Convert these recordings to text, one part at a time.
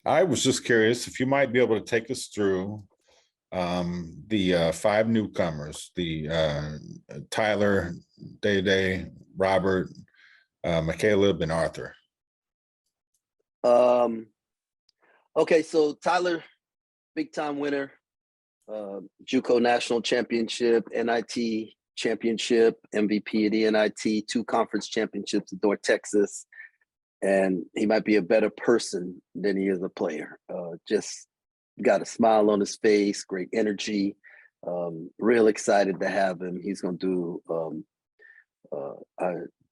I was just curious if you might be able to take us through the five newcomers, the Tyler, Day, Robert, McCaleb, and Arthur. Okay, so Tyler, big time winner, JUCO National Championship, NIT Championship, MVP of the NIT, 2 conference championships at North Texas. And he might be a better person than he is a player. Just got a smile on his face, great energy. Real excited to have him. He's going to do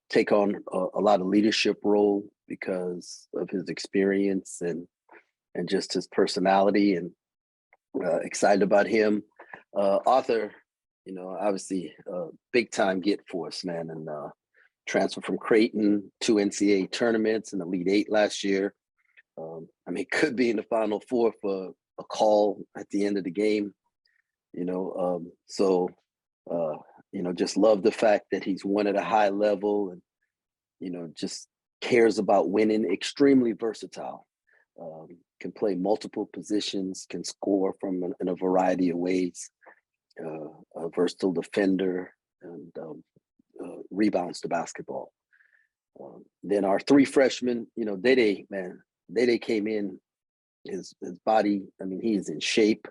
take on a lot of leadership role because of his experience and just his personality. And excited about him. Arthur, you know, obviously big time get for us, man, and transfer from Creighton, 2 NCAA tournaments and Elite 8 last year. I mean, could be in the Final Four for a call at the end of the game, you know. You know, just love the fact that he's won at a high level and, you know, just cares about winning, extremely versatile. Can play multiple positions, can score from in a variety of ways. A versatile defender and rebounds the basketball. Then our 3 freshmen, you know, Day, man, Day came in, his body, I mean, he is in shape.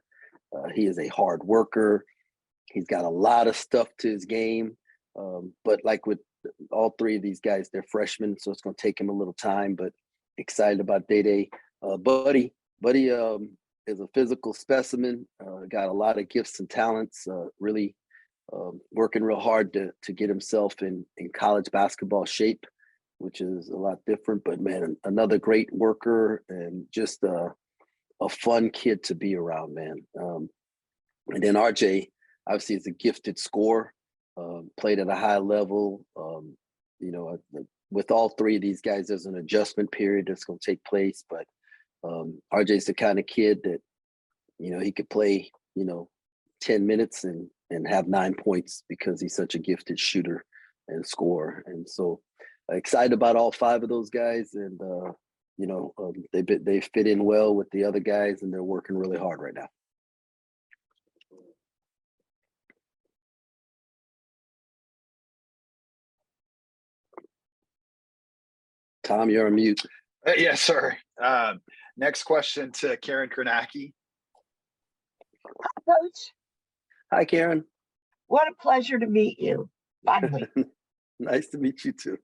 He is a hard worker. He's got a lot of stuff to his game. But like with all 3 of these guys, they're freshmen, so it's going to take him a little time, but excited about Day. Buddy is a physical specimen, got a lot of gifts and talents, really working real hard to get himself in college basketball shape, which is a lot different, but man, another great worker and just a fun kid to be around, man. And then RJ, obviously, is a gifted scorer, played at a high level. You know, with all 3 of these guys, there's an adjustment period that's going to take place, but RJ's the kind of kid that, you know, he could play, you know, 10 minutes and have 9 points because he's such a gifted shooter and scorer. And so excited about all 5 of those guys. And, you know, they fit in well with the other guys and they're working really hard right now. Tom, you're on mute. Yes, sir. Next question to Karen Kernacki. Hi, Coach. Hi, Karen. What a pleasure to meet you, finally. Nice to meet you too.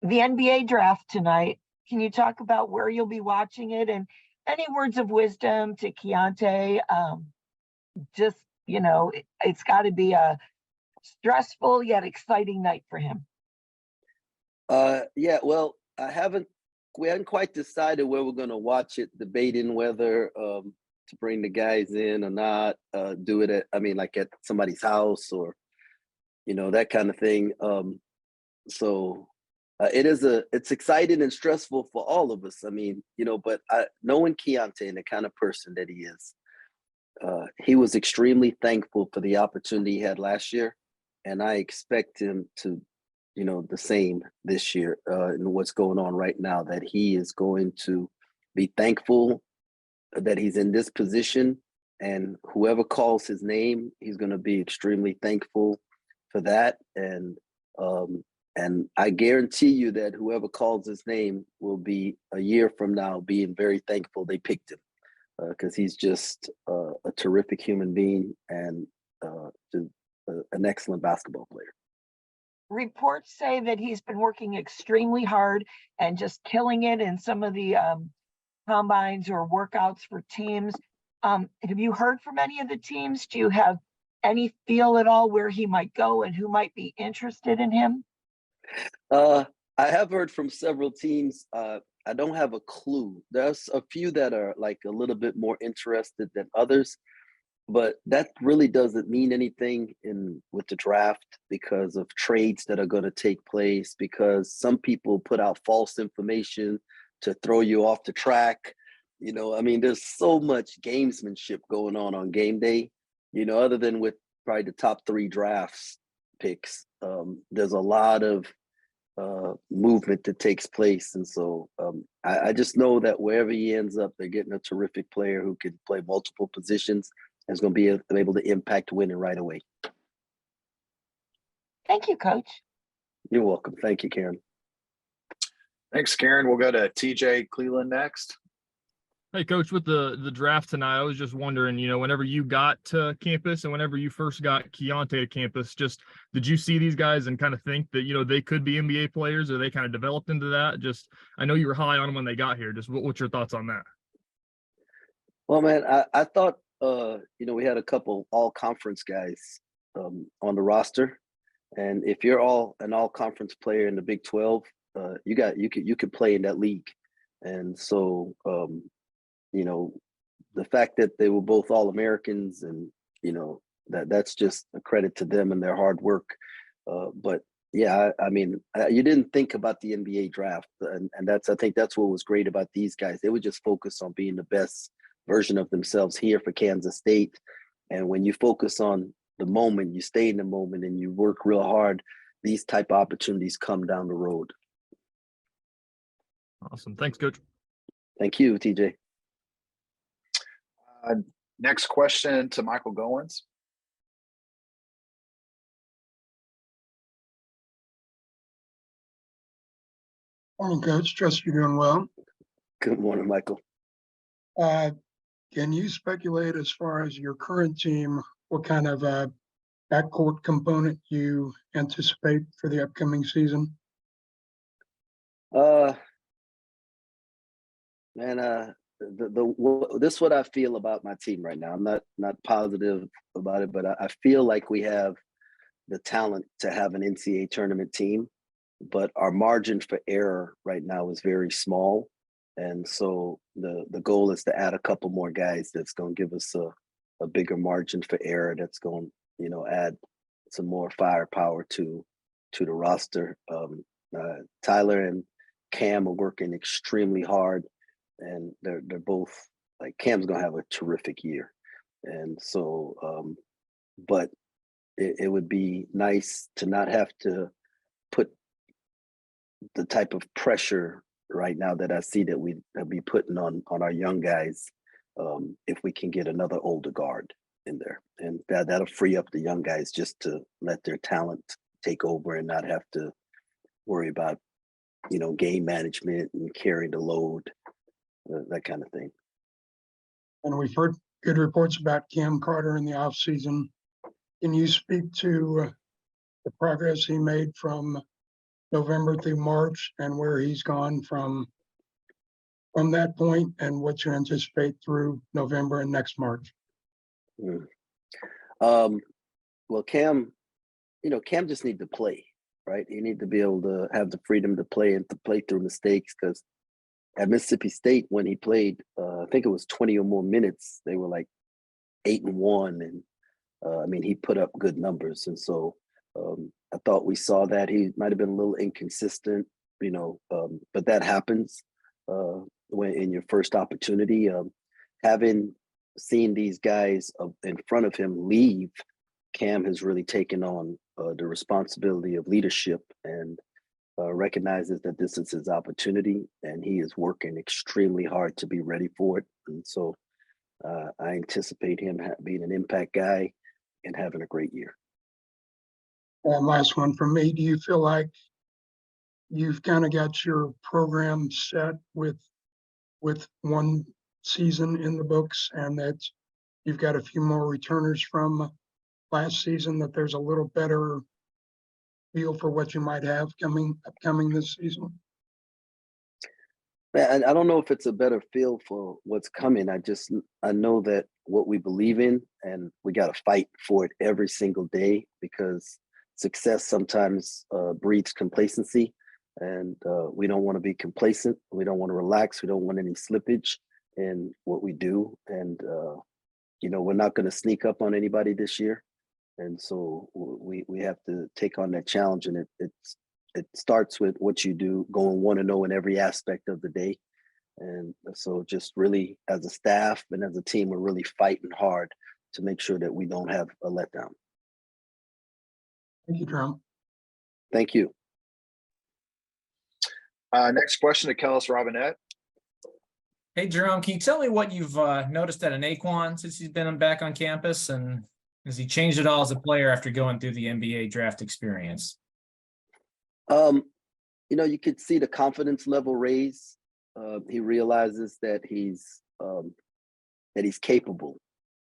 The NBA draft tonight. Can you talk about where you'll be watching it and any words of wisdom to Keontae? Just, you know, it's got to be a stressful yet exciting night for him. Yeah, well, we haven't quite decided where we're going to watch it, debating whether to bring the guys in or not, do it like at somebody's house or, you know, that kind of thing. It's exciting and stressful for all of us. I mean, you know, but knowing Keontae and the kind of person that he is, he was extremely thankful for the opportunity he had last year. And I expect him to, you know, the same this year and what's going on right now, that he is going to be thankful that he's in this position, and whoever calls his name, he's going to be extremely thankful for that. And I guarantee you that whoever calls his name will be a year from now being very thankful they picked him, because he's just a terrific human being and an excellent basketball player. Reports say that he's been working extremely hard and just killing it in some of the combines or workouts for teams. Have you heard from any of the teams? Do you have any feel at all where he might go and who might be interested in him? I have heard from several teams. I don't have a clue. There's a few that are like a little bit more interested than others, but that really doesn't mean anything with the draft because of trades that are going to take place, because some people put out false information to throw you off the track. You know, I mean, there's so much gamesmanship going on game day, you know, other than with probably the top 3 drafts picks. There's a lot of movement that takes place. And so I just know that wherever he ends up, they're getting a terrific player who can play multiple positions and is going to be able to impact winning right away. Thank you, Coach. You're welcome. Thank you, Karen. Thanks, Karen. We'll go to TJ Cleveland next. Hey, Coach, with the draft tonight, I was just wondering, whenever you got to campus and whenever you first got Keontae to campus, just did you see these guys and kind of think that, they could be NBA players, or they kind of developed into that? Just, I know you were high on them when they got here. Just what's your thoughts on that? Well, man, I thought, we had a couple all-conference guys on the roster. And if you're an all-conference player in the Big 12, you could play in that league. And so, the fact that they were both All-Americans and, that's just a credit to them and their hard work. But yeah, you didn't think about the NBA draft. And I think that's what was great about these guys. They would just focus on being the best version of themselves here for Kansas State. And when you focus on the moment, you stay in the moment and you work real hard, these type of opportunities come down the road. Awesome. Thanks, Coach. Thank you, TJ. Next question to Michael Goins. Morning, Coach. Trust you're doing well. Good morning, Michael. Can you speculate as far as your current team, what kind of backcourt component you anticipate for the upcoming season? This is what I feel about my team right now. I'm not positive about it, but I feel like we have the talent to have an NCAA tournament team, but our margin for error right now is very small. And so the goal is to add a couple more guys that's going to give us a bigger margin for error. That's going, add some more firepower to the roster. Tyler and Cam are working extremely hard, and they're both like, Cam's gonna have a terrific year. And so, but it would be nice to not have to put the type of pressure right now that I see that we'll be putting on our young guys, if we can get another older guard in there. And that'll free up the young guys just to let their talent take over and not have to worry about, game management and carrying the load, that kind of thing. And we've heard good reports about Cam Carter in the offseason. Can you speak to the progress he made from November through March and where he's gone from that point and what you anticipate through November and next March? Well, Cam just need to play, right? He need to be able to have the freedom to play and to play through mistakes, because at Mississippi State, when he played, I think it was 20 or more minutes, they were like 8-1. And he put up good numbers. And so I thought we saw that he might've been a little inconsistent, but that happens when in your first opportunity. Having seen these guys in front of him leave, Cam has really taken on the responsibility of leadership and recognizes that this is his opportunity, and he is working extremely hard to be ready for it. And so I anticipate him being an impact guy and having a great year. And last one from me. Do you feel like you've kind of got your program set with one season in the books, and that you've got a few more returners from last season, that there's a little better feel for what you might have upcoming this season? Man, I don't know if it's a better feel for what's coming. I know that what we believe in, and we got to fight for it every single day, because success sometimes breeds complacency, and we don't want to be complacent. We don't want to relax. We don't want any slippage in what we do. And, we're not going to sneak up on anybody this year. And so we have to take on that challenge. And it starts with what you do, going 1-0 in every aspect of the day. And so just really, as a staff and as a team, we're really fighting hard to make sure that we don't have a letdown. Thank you, Jerome. Thank you. Next question to Kellis Robinette. Hey, Jerome, can you tell me what you've noticed at Naquan since he's been back on campus, and has he changed at all as a player after going through the NBA draft experience? You could see the confidence level raise. He realizes that he's capable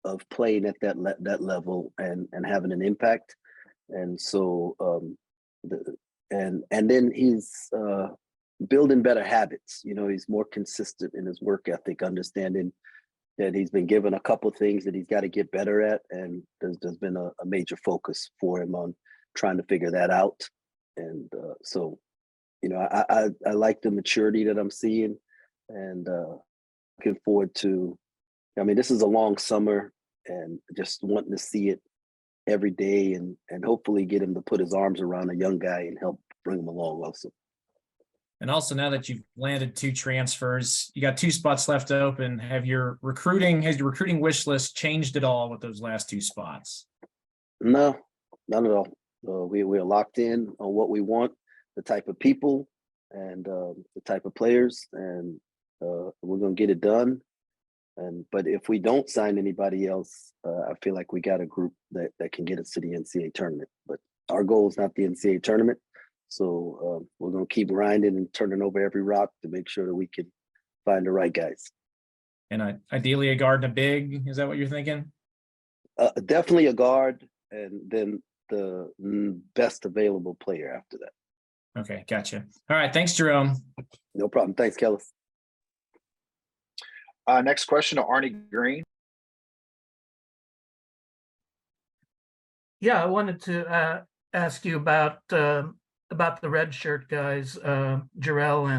of playing at that level and having an impact. And so and then he's building better habits. He's more consistent in his work ethic, understanding that he's been given a couple of things that he's got to get better at, and there's been a major focus for him on trying to figure that out. And so I like the maturity that I'm seeing, and looking forward to. This is a long summer, and just wanting to see it every day, and hopefully get him to put his arms around a young guy and help bring him along also. And also, now that you've landed 2 transfers, you got 2 spots left open. Has your recruiting wish list changed at all with those last 2 spots? No, not at all. We're locked in on what we want, the type of people, and the type of players, and we're gonna get it done. But if we don't sign anybody else, I feel like we got a group that can get us to the NCAA tournament. But our goal is not the NCAA tournament. So we're going to keep grinding and turning over every rock to make sure that we can find the right guys. And ideally a guard and a big, is that what you're thinking? Definitely a guard, and then the best available player after that. Okay, gotcha. All right, thanks, Jerome. No problem. Thanks, Kellis. Next question to Arnie Green. Yeah, I wanted to ask you about the Redshirt guys, Jarrell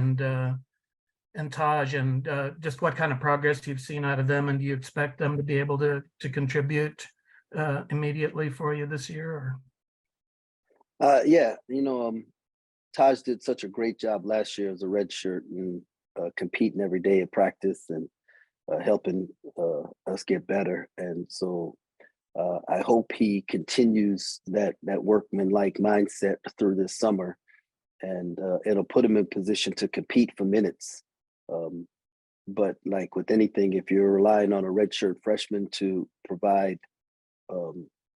and Taj, and just what kind of progress you've seen out of them, and do you expect them to be able to contribute immediately for you this year? Or? Yeah, Taj did such a great job last year as a redshirt, and competing every day at practice and helping us get better. And so I hope he continues that workman-like mindset through this summer, and it'll put him in position to compete for minutes. But like with anything, if you're relying on a redshirt freshman to provide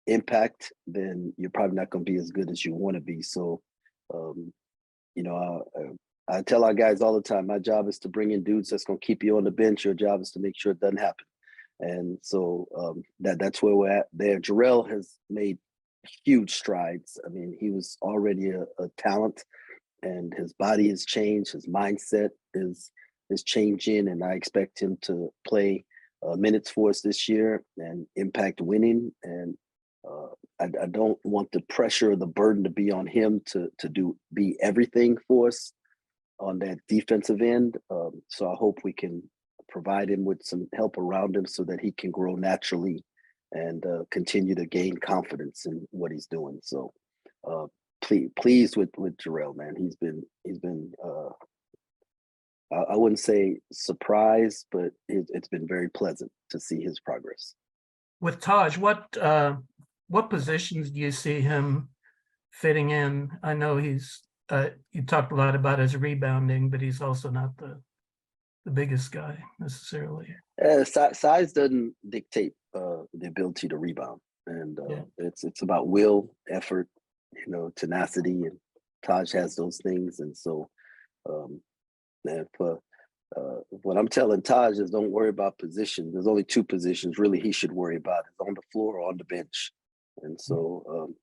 impact, then you're probably not going to be as good as you want to be. So, I tell our guys all the time, my job is to bring in dudes that's going to keep you on the bench. Your job is to make sure it doesn't happen. And so that's where we're at there. Jarrell has made huge strides. He was already a talent, and his body has changed. His mindset is changing, and I expect him to play minutes for us this year and impact winning. And I don't want the pressure or the burden to be on him to be everything for us on that defensive end. So I hope we can provide him with some help around him so that he can grow naturally and continue to gain confidence in what he's doing. So pleased with Jarrell, man. He's been I wouldn't say surprised, but it's been very pleasant to see his progress. With Taj, what positions do you see him fitting in? I know he's you talked a lot about his rebounding, but he's also not the biggest guy necessarily. Size doesn't dictate the ability to rebound, and it's about will, effort, tenacity, and Taj has those things. And so what I'm telling Taj is, don't worry about position. There's only 2 positions really he should worry about: is on the floor or on the bench. And so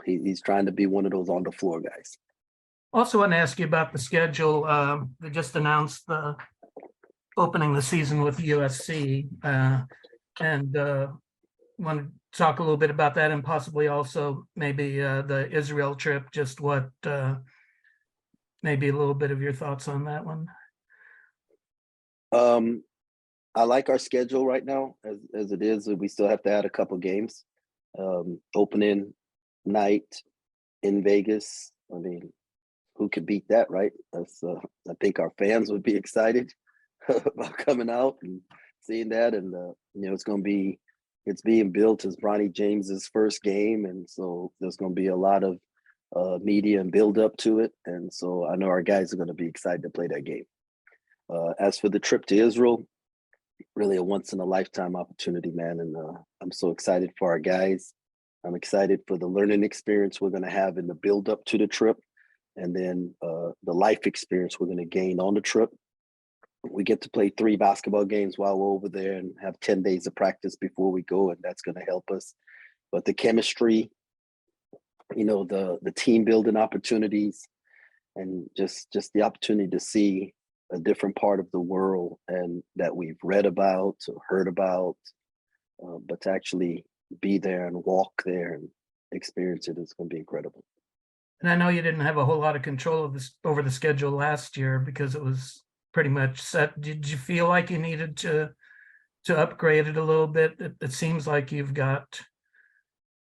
he's trying to be one of those on the floor guys. Also want to ask you about the schedule. They just announced the opening the season with USC, and want to talk a little bit about that, and possibly also maybe the Israel trip. Just what maybe a little bit of your thoughts on that one. I like our schedule right now as it is. We still have to add a couple games. Opening night in Vegas. Who could beat that, right? I think our fans would be excited about coming out and seeing that. And it's being built as Bronny James's first game, and so there's going to be a lot of media and build up to it. And so I know our guys are going to be excited to play that game. As for the trip to Israel, really a once in a lifetime opportunity, man. And I'm so excited for our guys. I'm excited for the learning experience we're going to have in the build up to the trip. And then the life experience we're going to gain on the trip. We get to play 3 basketball games while we're over there and have 10 days of practice before we go. And that's going to help us. But the chemistry, you know, the team building opportunities, and just the opportunity to see a different part of the world and that we've read about or heard about, but to actually be there and walk there and experience it is going to be incredible. And I know you didn't have a whole lot of control of this over the schedule last year because it was pretty much set. Did you feel like you needed to upgrade it a little bit? It seems like you've got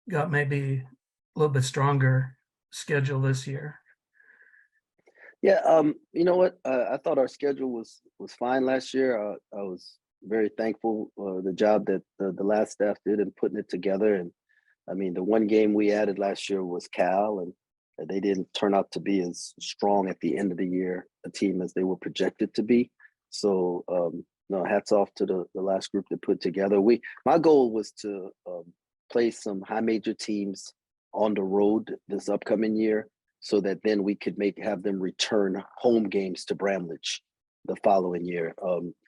maybe a little bit stronger schedule this year. Yeah, you know what? I thought our schedule was fine last year. I was very thankful the job that the last staff did in putting it together. And I mean, the one game we added last year was Cal, and they didn't turn out to be as strong at the end of the year, a team as they were projected to be. So, no, hats off to the last group that put together. My goal was to play some high major teams on the road this upcoming year, so that then we could have them return home games to Bramlage the following year.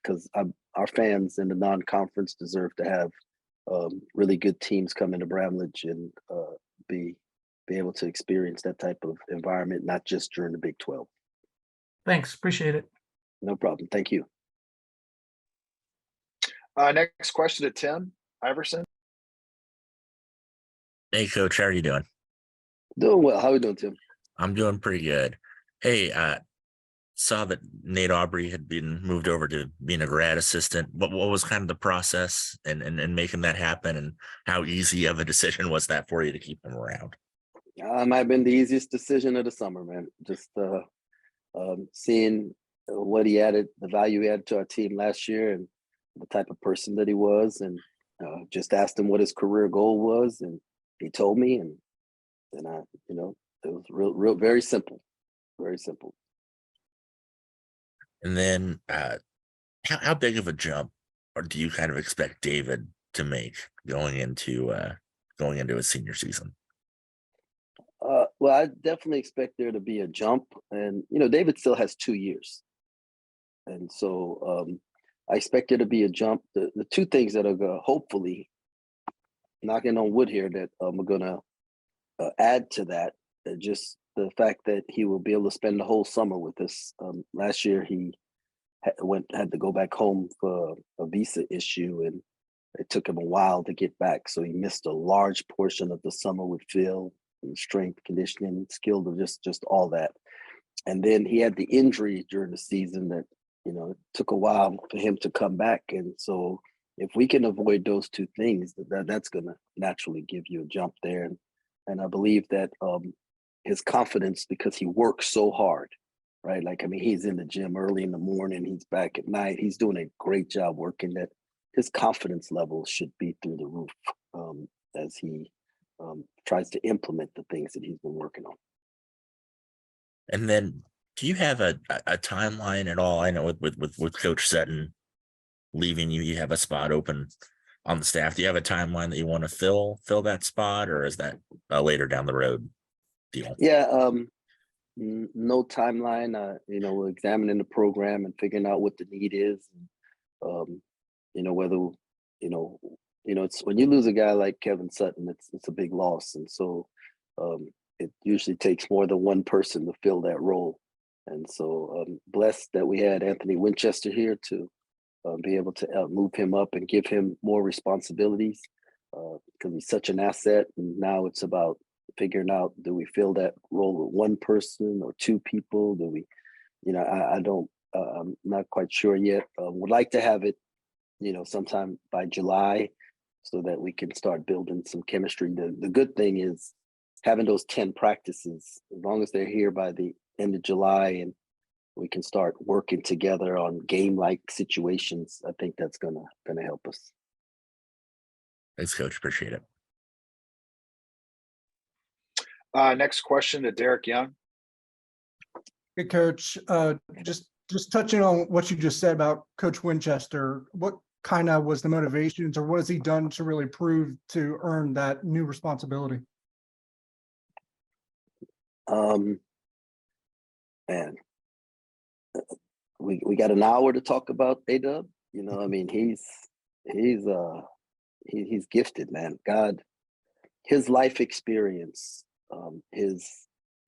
Because our fans in the non-conference deserve to have really good teams come into Bramlage and be able to experience that type of environment, not just during the Big 12. Thanks, appreciate it. No problem. Thank you. Next question to Tim Iverson. Hey, Coach, how are you doing? Doing well. How are you doing, Tim? I'm doing pretty good. Hey, saw that Nate Aubry had been moved over to being a grad assistant. What was kind of the process and making that happen, and how easy of a decision was that for you to keep him around? Might have been the easiest decision of the summer, man. Just seeing what he added, the value he added to our team last year, and the type of person that he was, and just asked him what his career goal was, and he told me, and I, you know, it was real, very simple, very simple. And then, how big of a jump, or do you kind of expect David to make going into his senior season? Well, I definitely expect there to be a jump, and you know, David still has 2 years, and so I expect there to be a jump. The two things that are going to hopefully, knocking on wood here, that we're going to add to that, just the fact that he will be able to spend the whole summer with us. Last year he had to go back home for a visa issue, and it took him a while to get back, so he missed a large portion of the summer with Phil, and strength, conditioning, skill, just all that. And then he had the injury during the season that, you know, it took a while for him to come back. And so if we can avoid those two things, that's going to naturally give you a jump there. And I believe that his confidence, because he works so hard, right? Like, I mean, he's in the gym early in the morning, he's back at night, he's doing a great job working, that his confidence level should be through the roof as he tries to implement the things that he's been working on. And then, do you have a timeline at all? I know with Coach Sutton leaving, you have a spot open on the staff. Do you have a timeline that you want to fill that spot, or is that later down the road deal? Yeah, no timeline. You know, we're examining the program and figuring out what the need is. You know, whether it's when you lose a guy like Kevin Sutton, it's a big loss, and so it usually takes more than one person to fill that role. And so blessed that we had Anthony Winchester here to be able to move him up and give him more responsibilities, because he's such an asset. And now it's about figuring out, do we fill that role with one person or two people? Do we, you know, I'm not quite sure yet. Would like to have it, you know, sometime by July, so that we can start building some chemistry. The good thing is having those 10 practices, as long as they're here by the end of July and we can start working together on game-like situations, I think that's gonna help us. Thanks, Coach. Appreciate it. Next question to Derek Young. Hey, Coach, just touching on what you just said about Coach Winchester, what kind of was the motivations, or what has he done to really prove to earn that new responsibility? Man, we got an hour to talk about A-Dub. You know, I mean, he's gifted, man. God, his life experience, his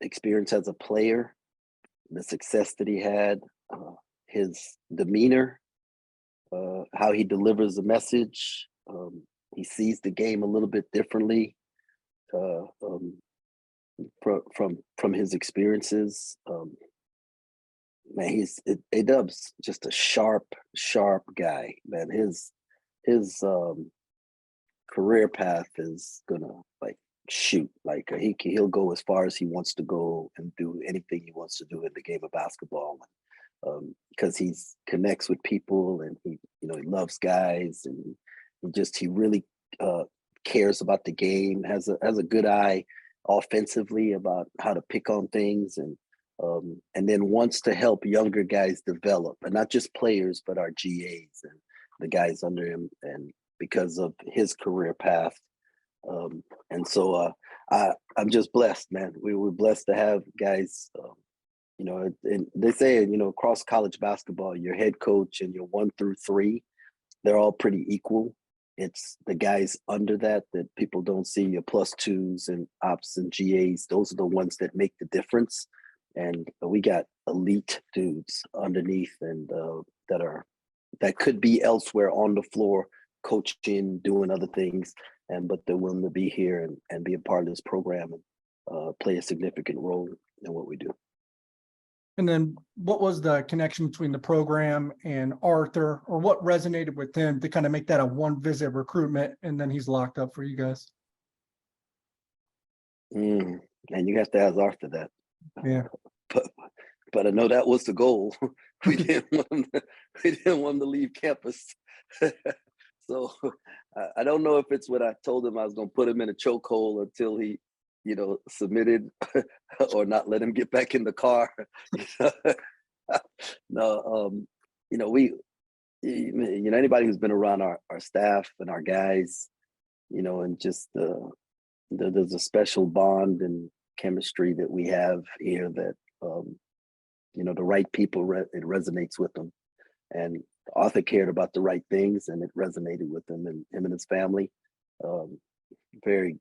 experience as a player, the success that he had, his demeanor, how he delivers a message. He sees the game a little bit differently from his experiences. Man, A-Dub's just a sharp guy, man. His career path is gonna shoot. He'll go as far as he wants to go and do anything he wants to do in the game of basketball. Because he connects with people, and he loves guys, and he really cares about the game, has a good eye offensively about how to pick on things, and then wants to help younger guys develop, and not just players, but our GAs and the guys under him, and because of his career path. And so I'm just blessed, man. We were blessed to have guys, and they say, across college basketball, your head coach and your 1 through 3, they're all pretty equal. It's the guys under that people don't see, your +2s and ops and GAs. Those are the ones that make the difference. And we got elite dudes underneath, and that could be elsewhere on the floor, coaching, doing other things, but they're willing to be here and be a part of this program and play a significant role in what we do. And then what was the connection between the program and Arthur, or what resonated with him to kind of make that a one visit recruitment, and then he's locked up for you guys? And you have to ask Arthur that. Yeah. But I know that was the goal. we didn't want him to leave campus. So I don't know if it's what I told him I was going to put him in a chokehold until he, submitted, or not let him get back in the car. No, anybody who's been around our staff and our guys, and just there's a special bond and chemistry that we have here that, the right people, it resonates with them. And Arthur cared about the right things, and it resonated with him and his family. Very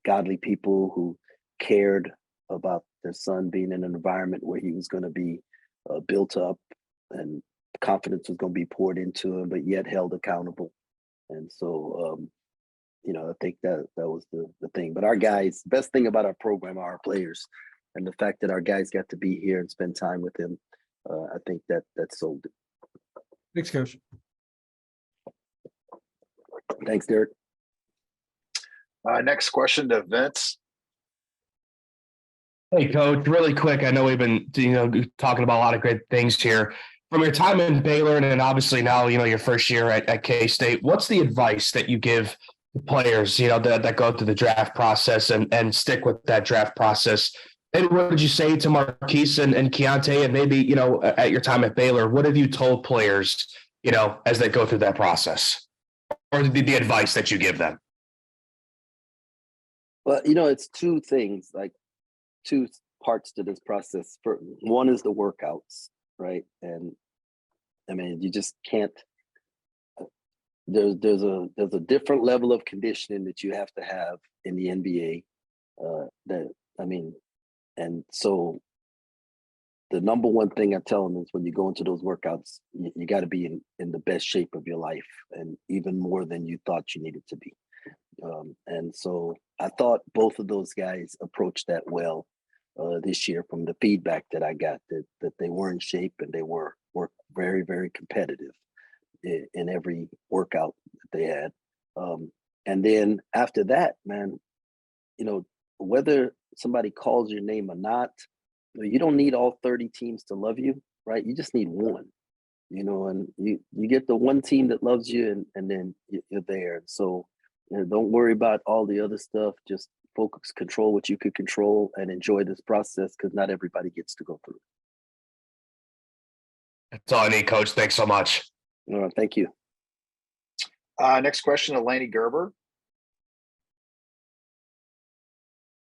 godly people who cared about their son being in an environment where he was going to be built up, and confidence was going to be poured into him, but yet held accountable. And so, I think that was the thing. But our guys, the best thing about our program are our players, and the fact that our guys got to be here and spend time with him. I think that sold it. Thanks, Coach. Thanks, Derek. Next question to Vince. Hey, Coach, really quick. I know we've been, talking about a lot of great things here. From your time in Baylor, and then obviously now, your first year at K-State, what's the advice that you give players, that go through the draft process and stick with that draft process? Maybe what did you say to Marquise and Keontae, and maybe, at your time at Baylor, what have you told players, as they go through that process, or the advice that you give them? Well, it's two things, two parts to this process. One is the workouts, right? And I mean, you just can't. There's a different level of conditioning that you have to have in the NBA. And so the number one thing I tell them is, when you go into those workouts, you got to be in the best shape of your life, and even more than you thought you needed to be. And so I thought both of those guys approached that well this year, from the feedback that I got, that they were in shape, and they were very, very competitive in every workout that they had. And then after that, man, whether somebody calls your name or not, you don't need all 30 teams to love you, right? You just need one, and you get the one team that loves you, and then you're there. And so don't worry about all the other stuff. Just focus, control what you could control, and enjoy this process because not everybody gets to go through. That's all I need, Coach. Thanks so much. Thank you. Next question, Eleni Gerber.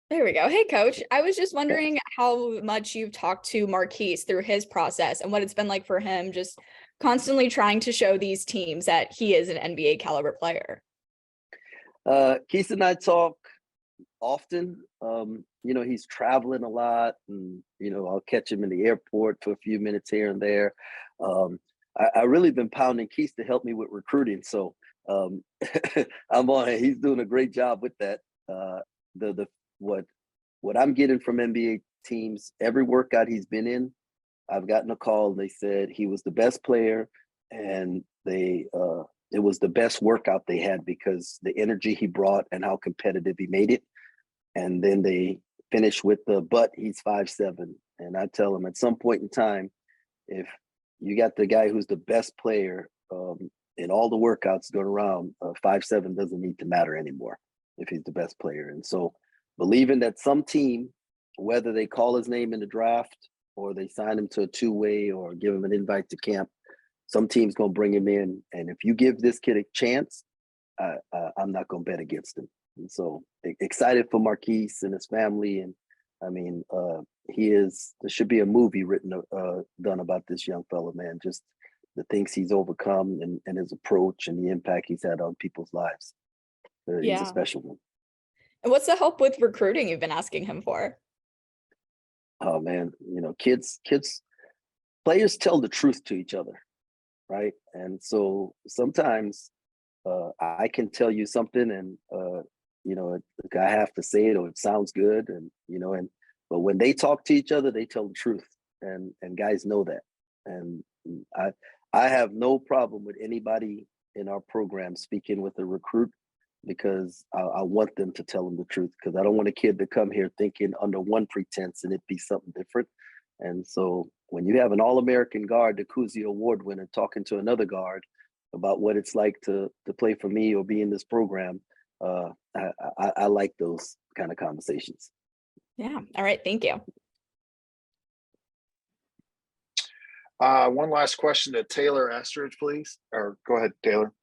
There we go. Hey, Coach. I was just wondering how much you've talked to Marquise through his process and what it's been like for him just constantly trying to show these teams that he is an NBA caliber player. Keith and I talk often. He's traveling a lot, and I'll catch him in the airport for a few minutes here and there. I really been pounding Keith to help me with recruiting, so I'm on it. He's doing a great job with that. What I'm getting from NBA teams, every workout he's been in, I've gotten a call and they said he was the best player, and it was the best workout they had because the energy he brought and how competitive he made it. And then they finish with but he's 5'7". And I tell him at some point in time, if you got the guy who's the best player in all the workouts going around, 5'7" doesn't need to matter anymore if he's the best player. And so believing that some team, whether they call his name in the draft or they sign him to a two-way or give him an invite to camp, some team's going to bring him in. And if you give this kid a chance, I'm not going to bet against him. And so excited for Marquise and his family. And I mean, there should be a movie done about this young fella, man. Just the things he's overcome and his approach and the impact he's had on people's lives. He's a special one. And what's the help with recruiting you've been asking him for? Oh man, players tell the truth to each other, right? And so sometimes I can tell you something and I have to say it or it sounds good, but when they talk to each other, they tell the truth, and guys know that. And I have no problem with anybody in our program speaking with a recruit, because I want them to tell them the truth, because I don't want a kid to come here thinking under one pretense and it be something different. And so when you have an All-American guard, the Cousy Award winner, talking to another guard about what it's like to play for me or be in this program, I like those kind of conversations. Yeah. All right. Thank you. One last question to Taylor Estridge, please. Or go ahead, Taylor.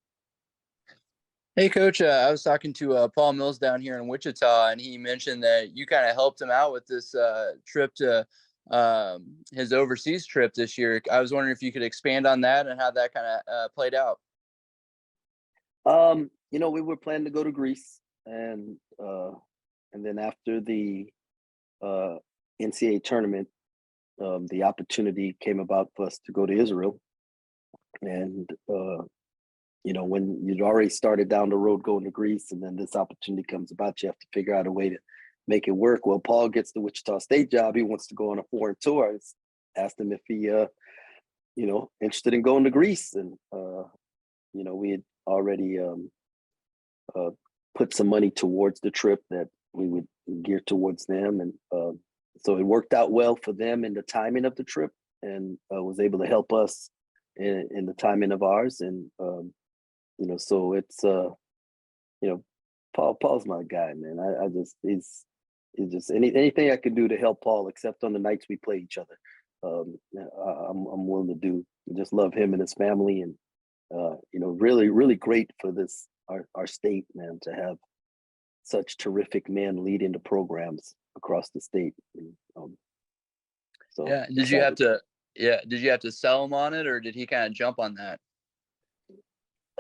Hey, Coach, I was talking to Paul Mills down here in Wichita, and he mentioned that you kind of helped him out with this trip to his overseas trip this year. I was wondering if you could expand on that and how that kind of played out. We were planning to go to Greece, and then after the NCAA tournament, the opportunity came about for us to go to Israel. And when you'd already started down the road going to Greece, and then this opportunity comes about, you have to figure out a way to make it work. Well, Paul gets the Wichita State job. He wants to go on a foreign tour. I asked him if he, interested in going to Greece. And, we had already put some money towards the trip that we would gear towards them. And so it worked out well for them in the timing of the trip, and was able to help us in the timing of ours. And, so it's, Paul's my guy, man. He's just anything I can do to help Paul, except on the nights we play each other. I'm willing to do. I just love him and his family, and really, really great for our state, man, to have such terrific men leading the programs across the state. And, Did you have to sell him on it, or did he kind of jump on that?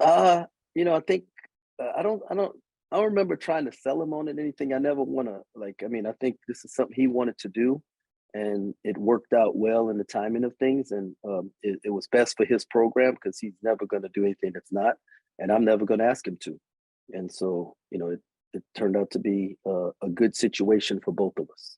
I think I don't remember trying to sell him on it, anything. I never want to I think this is something he wanted to do, and it worked out well in the timing of things. And it was best for his program, because he's never going to do anything that's not, and I'm never going to ask him to. And so, it turned out to be a good situation for both of us.